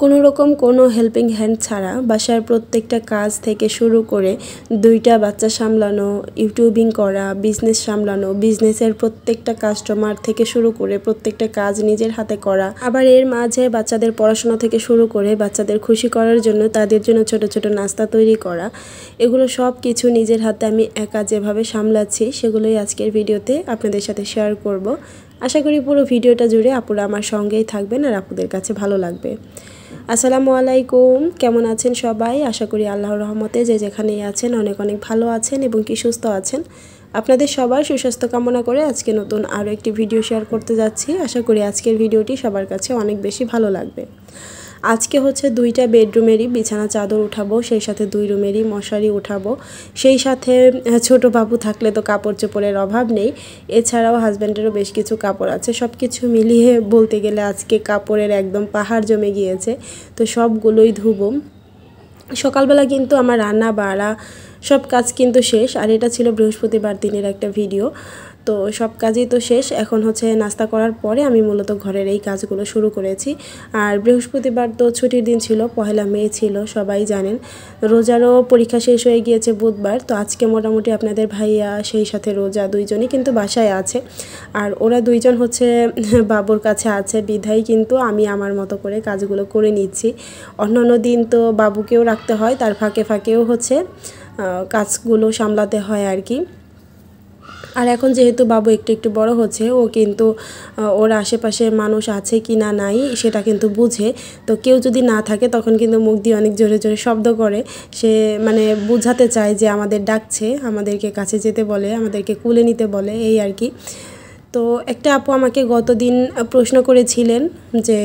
কোনো রকম কোনো হেল্পিং হ্যান্ড ছাড়া বাসার প্রত্যেকটা কাজ থেকে শুরু করে দুইটা বাচ্চা সামলানো, ইউটিউবিং করা, বিজনেস সামলানো, বিজনেসের প্রত্যেকটা কাস্টমার থেকে শুরু করে প্রত্যেকটা কাজ নিজের হাতে করা, আবার এর মাঝে বাচ্চাদের পড়াশোনা থেকে শুরু করে বাচ্চাদের খুশি করার জন্য তাদের জন্য ছোট ছোট নাস্তা তৈরি করা, এগুলো সব কিছু নিজের হাতে আমি একা যেভাবে সামলাচ্ছি সেগুলোই আজকের ভিডিওতে আপনাদের সাথে শেয়ার করব। আশা করি পুরো ভিডিওটা জুড়ে আপুরা আমার সঙ্গেই থাকবেন আর আপুদের কাছে ভালো লাগবে। আসসালামু আলাইকুম, কেমন আছেন সবাই? আশা করি আল্লাহর রহমতে যে যেখানেই আছেন অনেক অনেক ভালো আছেন এবং কি সুস্থ আছেন। আপনাদের সবার সুস্বাস্থ্য কামনা করে আজকে নতুন আরও একটি ভিডিও শেয়ার করতে যাচ্ছি। আশা করি আজকের ভিডিওটি সবার কাছে অনেক বেশি ভালো লাগবে। আজকে হচ্ছে দুইটা বেডরুমেরই বিছানা চাদর উঠাবো, সেই সাথে দুই রুমেরই মশারি উঠাবো, সেই সাথে ছোট বাবু থাকলে তো কাপড় চোপড়ের অভাব নেই, এছাড়াও হাজব্যান্ডেরও বেশ কিছু কাপড় আছে। সব কিছু মিলিয়ে বলতে গেলে আজকে কাপড়ের একদম পাহাড় জমে গিয়েছে, তো সবগুলোই ধুবো। সকালবেলা কিন্তু আমার রান্না বাড়া সব কাজ কিন্তু শেষ, আর এটা ছিল বৃহস্পতিবার দিনের একটা ভিডিও। তো সব কাজই তো শেষ, এখন হচ্ছে নাস্তা করার পরে আমি মূলত ঘরের এই কাজগুলো শুরু করেছি। আর বৃহস্পতিবার তো ছুটির দিন ছিল, পহেলা মে ছিল, সবাই জানেন। রোজারও পরীক্ষা শেষ হয়ে গিয়েছে বুধবার, তো আজকে মোটামুটি আপনাদের ভাইয়া সেই সাথে রোজা দুইজনই কিন্তু বাসায় আছে। আর ওরা দুইজন হচ্ছে বাবুর কাছে আছে বিধায় কিন্তু আমি আমার মতো করে কাজগুলো করে নিচ্ছি। অন্যান্য দিন তো বাবুকেও রাখতে হয়, তার ফাঁকে ফাঁকেও হচ্ছে কাজগুলো সামলাতে হয় আর কি। আর এখন যেহেতু বাবু একটু একটু বড় হচ্ছে, ও কিন্তু ওর আশেপাশে মানুষ আছে কি না নাই সেটা কিন্তু বুঝে। তো কেউ যদি না থাকে তখন কিন্তু মুখ দিয়ে অনেক জোরে জোরে শব্দ করে, সে মানে বোঝাতে চায় যে আমাদের ডাকছে, আমাদেরকে কাছে যেতে বলে, আমাদেরকে কুলে নিতে বলে, এই আর কি। তো একটা আপু আমাকে গতদিন প্রশ্ন করেছিলেন যে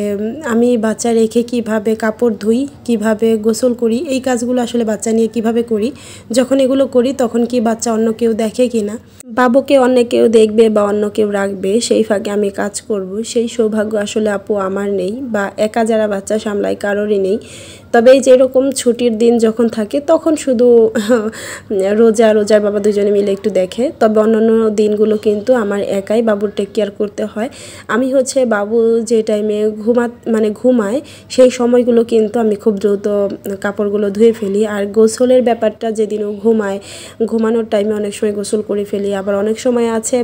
আমি বাচ্চা রেখে কিভাবে কাপড় ধুই, কিভাবে গোসল করি, এই কাজগুলো আসলে বাচ্চা নিয়ে কিভাবে করি, যখন এগুলো করি তখন কি বাচ্চা অন্য কেউ দেখে কি না, বাবুকে অন্য কেউ দেখবে বা অন্য কেউ রাখবে, সেই ফাঁকে আমি কাজ করব, সেই সৌভাগ্য আসলে আপু আমার নেই, বা একা যারা বাচ্চা সামলায় কারোরই নেই। তবে এই যেরকম ছুটির দিন যখন থাকে তখন শুধু রোজার বাবা দুজনে মিলে একটু দেখে, তবে অন্যান্য দিনগুলো কিন্তু আমার একাই বাবুর টেক কেয়ার করতে হয়। আমি হচ্ছে বাবু যে টাইমে ঘুমায় সেই সময়গুলো কিন্তু আমি খুব দ্রুত কাপড়গুলো ধুয়ে ফেলি। আর গোসলের ব্যাপারটা যেদিন ও ঘুমানোর টাইমে অনেক সময় গোসল করে ফেলি। আবার অনেক সময় আছে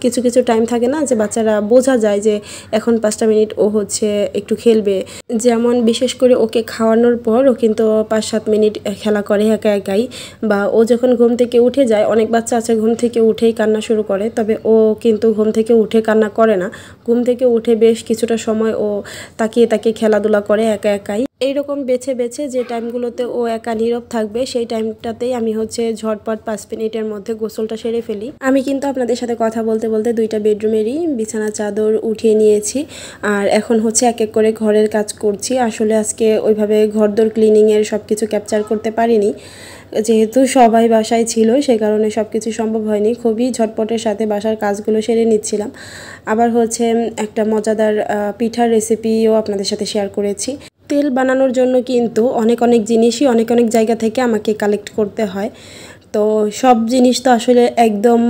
কিছু কিছু টাইম থাকে না যে বাচ্চারা বোঝা যায় যে এখন 5টা মিনিট ও হচ্ছে একটু খেলবে, যেমন বিশেষ করে ওকে খাওয়ানোর পর ও কিন্তু 5-7 মিনিট খেলা করে একা একাই, বা ও যখন ঘুম থেকে উঠে যায়, অনেক বাচ্চা আছে ঘুম থেকে উঠেই কান্না শুরু করে, তবে ও কিন্তু ঘুম থেকে উঠে কান্না করে না। ঘুম থেকে উঠে বেশ কিছুটা সময় ও তাকিয়ে খেলাধুলা করে একা একাই। এইরকম বেছে বেছে যে টাইমগুলোতে ও একা নীরব থাকবে সেই টাইমটাতেই আমি হচ্ছে ঝটপট 5 মিনিটের মধ্যে গোসলটা সেরে ফেলি। আমি কিন্তু আপনাদের সাথে কথা বলতে বলতে দুইটা বেডরুমেরই বিছানা চাদর উঠিয়ে নিয়েছি, আর এখন হচ্ছে এক এক করে ঘরের কাজ করছি। আসলে আজকে ওইভাবে ঘরদোর ক্লিনিংয়ের সব কিছু ক্যাপচার করতে পারিনি, যেহেতু সবাই বাসায় ছিল সেই কারণে সব কিছু সম্ভব হয়নি। খুবই ঝটপটের সাথে বাসার কাজগুলো সেরে নিচ্ছিলাম। আবার হচ্ছে একটা মজাদার পিঠার রেসিপিও আপনাদের সাথে শেয়ার করেছি। তেল বানানোর জন্য কিন্তু অনেক জিনিসই অনেক জায়গা থেকে আমাকে কালেক্ট করতে হয়। তো সব জিনিস তো আসলে একদম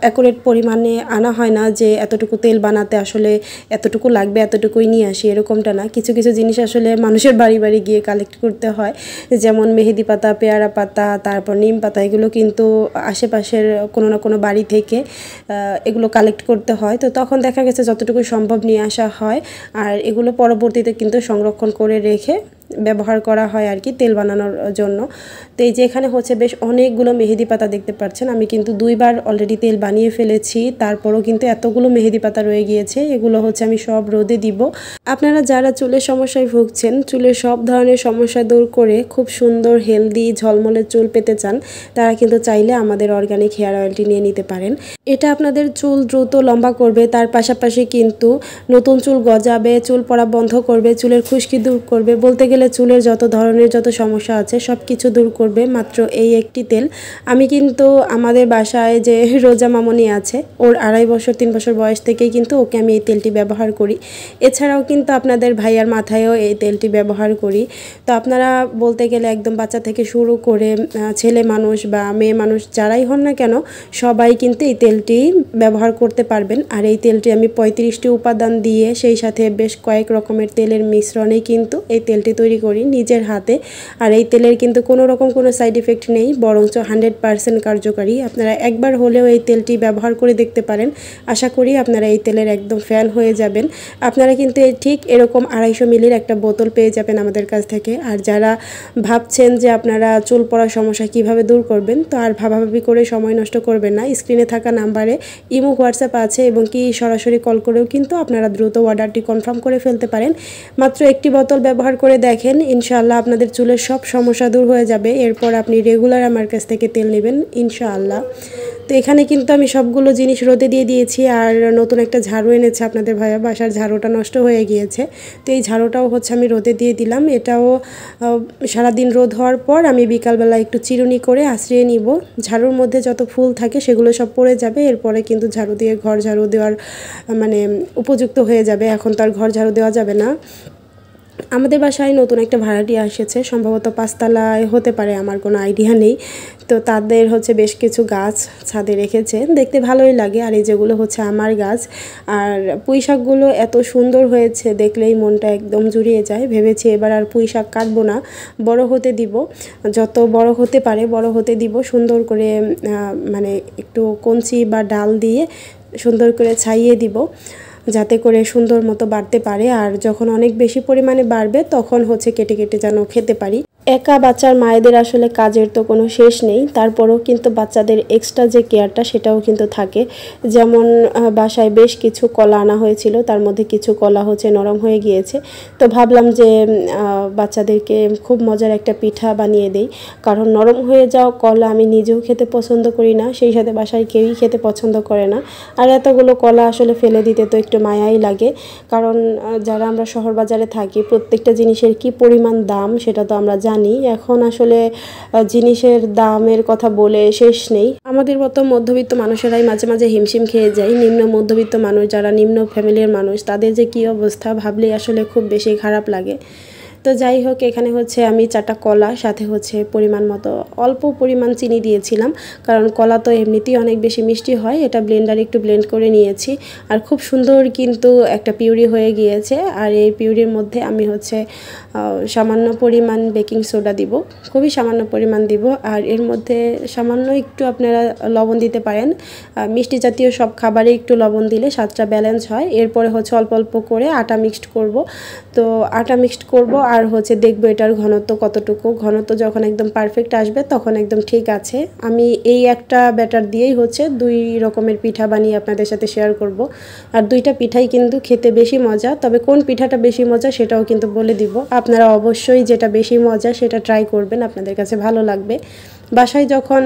অ্যাকুরেট পরিমাণে আনা হয় না যে এতটুকু তেল বানাতে আসলে এতটুকু লাগবে এতটুকুই নিয়ে আসি, এরকমটা না। কিছু কিছু জিনিস আসলে মানুষের বাড়ি বাড়ি গিয়ে কালেক্ট করতে হয়, যেমন মেহেদি পাতা, পেয়ারা পাতা, তারপর নিম পাতা, এগুলো কিন্তু আশেপাশের কোনো না কোনো বাড়ি থেকে এগুলো কালেক্ট করতে হয়। তো তখন দেখা গেছে যতটুকু সম্ভব নিয়ে আসা হয়, আর এগুলো পরবর্তীতে কিন্তু সংরক্ষণ করে রেখে ব্যবহার করা হয় আর কি তেল বানানোর জন্য। তো এই যে এখানে হচ্ছে বেশ অনেকগুলো মেহেদি পাতা দেখতে পাচ্ছেন, আমি কিন্তু 2বার অলরেডি তেল বানিয়ে ফেলেছি, তারপরও কিন্তু এতগুলো মেহেদি পাতা রয়ে গিয়েছে। এগুলো হচ্ছে আমি সব রোদে দিব। আপনারা যারা চুলের সমস্যায় ভুগছেন, চুলের সব ধরনের সমস্যা দূর করে খুব সুন্দর হেলদি ঝলমলে চুল পেতে চান, তারা কিন্তু চাইলে আমাদের অর্গানিক হেয়ার অয়েলটি নিয়ে নিতে পারেন। এটা আপনাদের চুল দ্রুত লম্বা করবে, তার পাশাপাশি কিন্তু নতুন চুল গজাবে, চুল পড়া বন্ধ করবে, চুলের খুশকি দূর করবে। বলতে গেলে চুলের যত ধরনের যত সমস্যা আছে সব কিছু দূর করবে মাত্র এই একটি তেল। আমি কিন্তু আমাদের বাসায় যে রোজা মামনি আছে, ওর 2.5 বছর 3 বছর বয়স থেকেই কিন্তু ওকে আমি এই তেলটি ব্যবহার করি। এছাড়াও কিন্তু আপনাদের ভাইয়ার মাথায়ও এই তেলটি ব্যবহার করি। তো আপনারা বলতে গেলে একদম বাচ্চা থেকে শুরু করে ছেলে মানুষ বা মেয়ে মানুষ যারাই হন না কেন সবাই কিন্তু এই তেলটি ব্যবহার করতে পারবেন। আর এই তেলটি আমি 35টি উপাদান দিয়ে সেই সাথে বেশ কয়েক রকমের তেলের মিশ্রণেই কিন্তু এই তেলটি তৈরি করি নিজের হাতে। আর এই তেলের কিন্তু কোনো রকম কোনো সাইড ইফেক্ট নেই, বরঞ্চ 100% কার্যকারী। আপনারা একবার হলেও এই তেলটি ব্যবহার করে দেখতে পারেন, আশা করি আপনারা এই তেলের একদম ফ্যান হয়ে যাবেন। আপনারা কিন্তু ঠিক এরকম 250 মিলির একটা বোতল পেয়ে যাবেন আমাদের কাছ থেকে। আর যারা ভাবছেন যে আপনারা চুল পড়ার সমস্যা কিভাবে দূর করবেন, তো আর ভাবাভাবি করে সময় নষ্ট করবেন না। স্ক্রিনে থাকা নাম্বারে ইমো হোয়াটসঅ্যাপ আছে এবং কি সরাসরি কল করেও কিন্তু আপনারা দ্রুত অর্ডারটি কনফার্ম করে ফেলতে পারেন। মাত্র একটি বোতল ব্যবহার করে দেখেন, ইনশাআল্লাহ আপনাদের চুলের সব সমস্যা দূর হয়ে যাবে। এরপর আপনি রেগুলার আমার কাছ থেকে তেল নেবেন ইনশাআল্লাহ। তো এখানে কিন্তু আমি সবগুলো জিনিস রোদে দিয়ে দিয়েছি। আর নতুন একটা ঝাড়ু এনেছে আপনাদের ভাইয়া, বাসার ঝাড়ুটা নষ্ট হয়ে গিয়েছে, তো এই ঝাড়ুটাও হচ্ছে আমি রোদে দিয়ে দিলাম। এটাও সারাদিন রোদ হওয়ার পর আমি বিকালবেলা একটু চিরুনি করে আশ্রিয়ে নিব। ঝাড়ুর মধ্যে যত ফুল থাকে সেগুলো সব পড়ে যাবে, এরপরে কিন্তু ঝাড়ু দিয়ে ঘর ঝাড়ু দেওয়ার মানে উপযুক্ত হয়ে যাবে। এখন তো আর ঘর ঝাড়ু দেওয়া যাবে না। আমাদের বাসায় নতুন একটা ভাড়াটিয়া এসেছে, সম্ভবত 5 তলায় হতে পারে, আমার কোনো আইডিয়া নেই। তো তাদের হচ্ছে বেশ কিছু গাছ ছাদে রেখেছে, দেখতে ভালোই লাগে। আর এই যেগুলো হচ্ছে আমার গাছ। আর পুঁই শাকগুলো এত সুন্দর হয়েছে দেখলেই মনটা একদম জুড়িয়ে যায়। ভেবেছি এবার আর পুঁই শাক কাটবো না, বড় হতে দিব, যত বড় হতে পারে বড় হতে দিব। সুন্দর করে মানে একটু কঞ্চি বা ডাল দিয়ে সুন্দর করে ছাইয়ে দিব, যাতে করে সুন্দর মতো বাড়তে পারে। আর যখন অনেক বেশি পরিমাণে বাড়বে তখন হচ্ছে কেটে কেটে যেন খেতে পারি। একা বাচ্চার মায়েদের আসলে কাজের তো কোনো শেষ নেই, তারপরেও কিন্তু বাচ্চাদের এক্সট্রা যে কেয়ারটা সেটাও কিন্তু থাকে। যেমন বাসায় বেশ কিছু কলা আনা হয়েছিল, তার মধ্যে কিছু কলা হচ্ছে নরম হয়ে গিয়েছে। তো ভাবলাম যে বাচ্চাদেরকে খুব মজার একটা পিঠা বানিয়ে দেই, কারণ নরম হয়ে যাওয়া কলা আমি নিজেও খেতে পছন্দ করি না, সেই সাথে বাসায় কেউই খেতে পছন্দ করে না। আর এতগুলো কলা আসলে ফেলে দিতে তো একটু মায়াই লাগে, কারণ যারা আমরা শহর বাজারে থাকি প্রত্যেকটা জিনিসের কি পরিমাণ দাম সেটা তো আমরা জানি। এখন আসলে জিনিসের দামের কথা বলে শেষ নেই। আমাদের মতো মধ্যবিত্ত মানুষেরাই মাঝে মাঝে হিমশিম খেয়ে যায়। নিম্ন মধ্যবিত্ত মানুষ, যারা নিম্ন ফ্যামিলির মানুষ, তাদের যে কী অবস্থা ভাবলেই আসলে খুব বেশি খারাপ লাগে। তো যাই হোক, এখানে হচ্ছে আমি 4টা কলা, সাথে হচ্ছে পরিমাণ মতো অল্প পরিমাণ চিনি দিয়েছিলাম, কারণ কলা তো এমনিতেই অনেক বেশি মিষ্টি হয়। এটা ব্লেন্ডারে একটু ব্লেন্ড করে নিয়েছি, আর খুব সুন্দর কিন্তু একটা পিউরি হয়ে গিয়েছে। আর এই পিউরির মধ্যে আমি হচ্ছে সামান্য পরিমাণ বেকিং সোডা দিব, খুবই সামান্য পরিমাণ দিব। আর এর মধ্যে সামান্য একটু আপনারা লবণ দিতে পারেন, মিষ্টি জাতীয় সব খাবারে একটু লবণ দিলে স্বাদটা ব্যালেন্স হয়। এরপরে হচ্ছে অল্প অল্প করে আটা মিক্সড করব। তো আটা মিক্সড করব আর হচ্ছে দেখবো এটার ঘনত্ব কতটুকু। ঘনত্ব যখন একদম পারফেক্ট আসবে তখন একদম ঠিক আছে। আমি এই একটা ব্যাটার দিয়েই হচ্ছে 2 রকমের পিঠা বানিয়ে আপনাদের সাথে শেয়ার করব। আর 2টা পিঠাই কিন্তু খেতে বেশি মজা, তবে কোন পিঠাটা বেশি মজা সেটাও কিন্তু বলে দিব। আপনারা অবশ্যই যেটা বেশি মজা সেটা ট্রাই করবেন, আপনাদের কাছে ভালো লাগবে। বাসায় যখন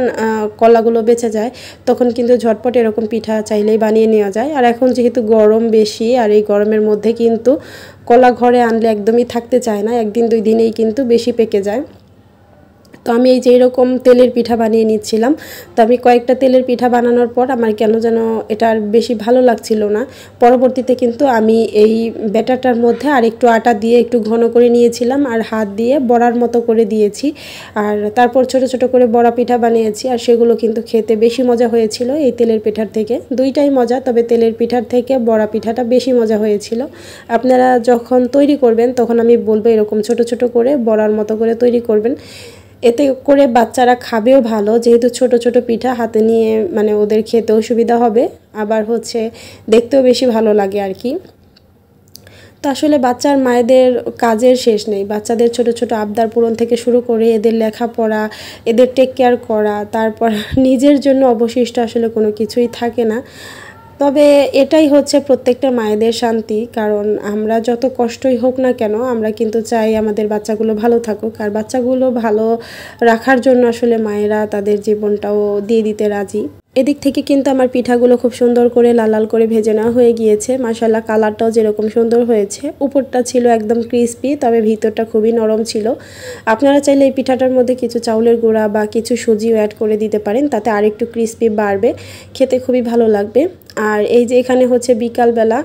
কলাগুলো বেঁচে যায় তখন কিন্তু ঝটপট এরকম পিঠা চাইলেই বানিয়ে নেওয়া যায়। আর এখন যেহেতু গরম বেশি, আর এই গরমের মধ্যে কিন্তু কলা ঘরে আনলে একদমই থাকতে চায় না, 1 দিন 2 দিনেই কিন্তু বেশি পেকে যায়। তো আমি এই যে এরকম তেলের পিঠা বানিয়ে নিচ্ছিলাম। তো আমি কয়েকটা তেলের পিঠা বানানোর পর আমার কেন যেন এটা আর বেশি ভালো লাগছিল না। পরবর্তীতে কিন্তু আমি এই ব্যাটারটার মধ্যে আর একটু আটা দিয়ে একটু ঘন করে নিয়েছিলাম, আর হাত দিয়ে বড়ার মতো করে দিয়েছি। আর তারপর ছোট ছোট করে বড়া পিঠা বানিয়েছি, আর সেগুলো কিন্তু খেতে বেশি মজা হয়েছিল এই তেলের পিঠার থেকে। 2টাই মজা, তবে তেলের পিঠার থেকে বড়া পিঠাটা বেশি মজা হয়েছিল। আপনারা যখন তৈরি করবেন তখন আমি বলবো এরকম ছোট ছোট করে বড়ার মতো করে তৈরি করবেন, এতে করে বাচ্চারা খাবেও ভালো, যেহেতু ছোট ছোট পিঠা হাতে নিয়ে মানে ওদের খেতেও সুবিধা হবে, আবার হচ্ছে দেখতেও বেশি ভালো লাগে আর কি। তো আসলে বাচ্চার মায়েদের কাজের শেষ নেই। বাচ্চাদের ছোট ছোট আবদার পূরণ থেকে শুরু করে এদের লেখাপড়া, এদের টেক কেয়ার করা, তারপর নিজের জন্য অবশিষ্ট আসলে কোনো কিছুই থাকে না। তবে এটাই হচ্ছে প্রত্যেকটা মায়েদের শান্তি, কারণ আমরা যত কষ্টই হোক না কেন আমরা কিন্তু চাই আমাদের বাচ্চাগুলো ভালো থাকুক। আর বাচ্চাগুলো ভালো রাখার জন্য আসলে মায়েরা তাদের জীবনটাও দিয়ে দিতে রাজি। এদিক থেকে কিন্তু আমার পিঠাগুলো খুব সুন্দর করে লাল লাল করে ভেজে নেওয়া হয়ে গিয়েছে। মাশাআল্লাহ কালারটাও যেরকম সুন্দর হয়েছে, উপরটা ছিল একদম ক্রিস্পি, তবে ভিতরটা খুবই নরম ছিল। আপনারা চাইলে এই পিঠাটার মধ্যে কিছু চাউলের গুঁড়া বা কিছু সুজিও অ্যাড করে দিতে পারেন, তাতে আরেকটু ক্রিস্পি বাড়বে, খেতে খুবই ভালো লাগবে। আর এই যে এখানে হচ্ছে বিকালবেলা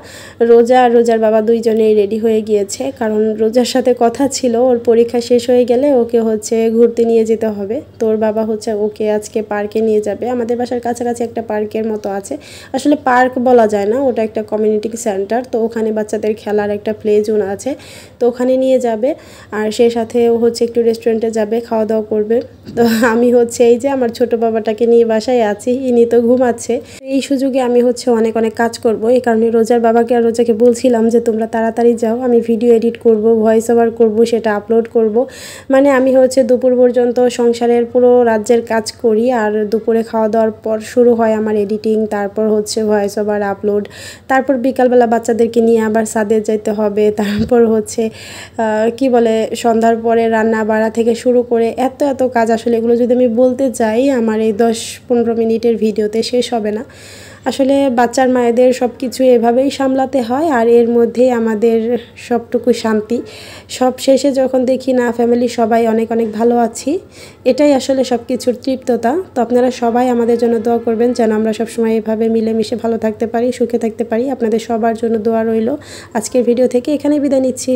রোজা আর রোজার বাবা দুইজনেই রেডি হয়ে গিয়েছে, কারণ রোজার সাথে কথা ছিল ওর পরীক্ষা শেষ হয়ে গেলে ওকে হচ্ছে ঘুরতে নিয়ে যেতে হবে। তো ওর বাবা হচ্ছে ওকে আজকে পার্কে নিয়ে যাবে। আমাদের বাসার কাছাকাছি একটা পার্কের মতো আছে, আসলে পার্ক বলা যায় না, ওটা একটা কমিউনিটি সেন্টার। তো ওখানে বাচ্চাদের খেলার একটা প্লে জোন আছে, তো ওখানে নিয়ে যাবে। আর সে সাথে ও হচ্ছে একটু রেস্টুরেন্টে যাবে, খাওয়া দাওয়া করবে। তো আমি হচ্ছে এই যে আমার ছোট বাবাটাকে নিয়ে বাসায় আছি, ইনি তো ঘুমাচ্ছে। এই সুযোগে আমি হচ্ছে অনেক অনেক কাজ করব, এই কারণে রোজার বাবাকে আর রোজাকে বলছিলাম যে তোমরা তাড়াতাড়ি যাও, আমি ভিডিও এডিট করব, ভয়েস ওভার করব, সেটা আপলোড করব। মানে আমি হচ্ছে দুপুর পর্যন্ত সংসারের পুরো রাজ্যের কাজ করি, আর দুপুরে খাওয়া দাওয়ার পর শুরু হয় আমার এডিটিং, তারপর হচ্ছে ভয়েস ওভার আপলোড, তারপর বিকালবেলা বাচ্চাদেরকে নিয়ে আবার ছাদে যেতে হবে, তারপর হচ্ছে কি বলে সন্ধ্যার পরে রান্না বাড়া থেকে শুরু করে এত এত কাজ, আসলে এগুলো যদি আমি বলতে যাই আমার এই 10-15 মিনিটের ভিডিওতে শেষ হবে না। আসলে বাচ্চার মায়েদের সব কিছু এভাবেই সামলাতে হয়, আর এর মধ্যেই আমাদের সবটুকু শান্তি। সব শেষে যখন দেখি না ফ্যামিলি সবাই অনেক অনেক ভালো আছি, এটাই আসলে সব কিছুর তৃপ্ততা। তো আপনারা সবাই আমাদের জন্য দোয়া করবেন যেন আমরা সবসময় এভাবে মিলেমিশে ভালো থাকতে পারি, সুখে থাকতে পারি। আপনাদের সবার জন্য দোয়া রইল। আজকের ভিডিও থেকে এখানে বিদায় নিচ্ছি।